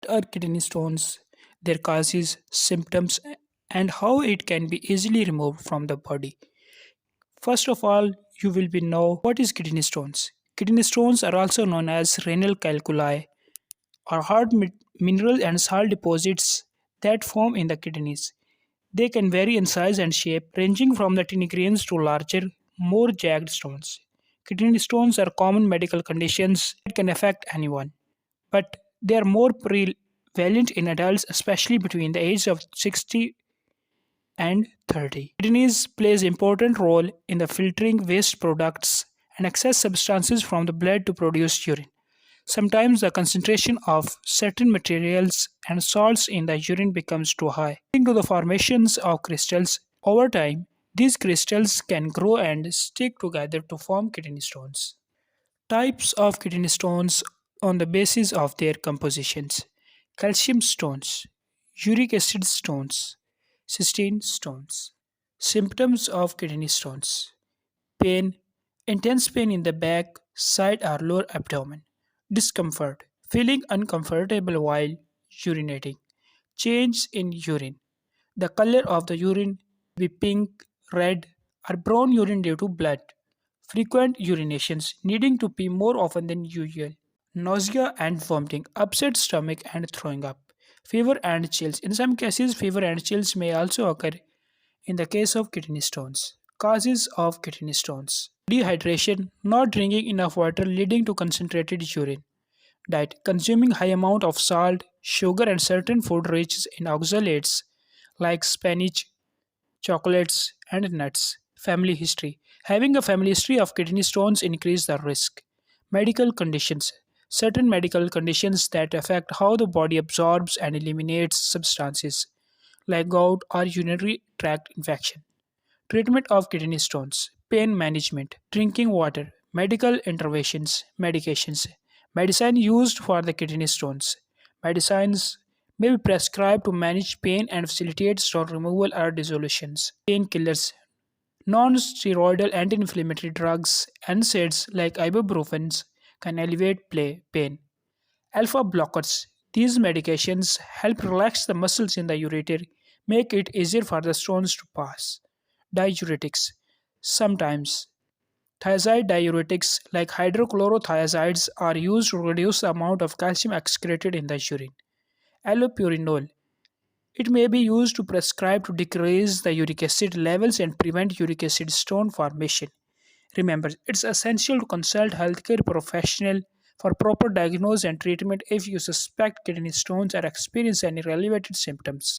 What are kidney stones, their causes, symptoms, and how it can be easily removed from the body? First of all, you will be know what is kidney stones. Kidney stones are also known as renal calculi or hard mineral and salt deposits that form in the kidneys. They can vary in size and shape, ranging from the tiny grains to larger, more jagged stones. Kidney stones are common medical conditions that can affect anyone, but they are more prevalent in adults, especially between the age of 60 and 30. Kidneys plays important role in the filtering waste products and excess substances from the blood to produce urine. Sometimes the concentration of certain materials and salts in the urine becomes too high, leading to the formations of crystals. Over time, these crystals can grow and stick together to form kidney stones. Types of kidney stones on the basis of their compositions: calcium stones, uric acid stones, cystine stones. Symptoms of kidney stones: pain, intense pain in the back, side, or lower abdomen. Discomfort, feeling uncomfortable while urinating. Change in urine. The color of the urine be pink, red, or brown urine due to blood. Frequent urinations, needing to pee more often than usual. Nausea and vomiting, upset stomach and throwing up. Fever and chills. In some cases, fever and chills may also occur in the case of kidney stones. Causes of kidney stones: dehydration, not drinking enough water leading to concentrated urine. Diet, consuming high amount of salt, sugar and certain food rich in oxalates like spinach, chocolates and nuts. Family history, having a family history of kidney stones increase the risk. Medical conditions, certain medical conditions that affect how the body absorbs and eliminates substances like gout or urinary tract infection. Treatment of kidney stones: pain management, drinking water, medical interventions, medications. Medicine used for the kidney stones. Medicines may be prescribed to manage pain and facilitate stone removal or dissolutions. Painkillers, non-steroidal anti-inflammatory drugs, NSAIDs like ibuprofen can alleviate pain. Alpha blockers. These medications help relax the muscles in the ureter, make it easier for the stones to pass. Diuretics. Sometimes thiazide diuretics like hydrochlorothiazides are used to reduce the amount of calcium excreted in the urine. Allopurinol. It may be used to prescribe to decrease the uric acid levels and prevent uric acid stone formation. Remember, it's essential to consult healthcare professional for proper diagnosis and treatment if you suspect kidney stones or experience any related symptoms.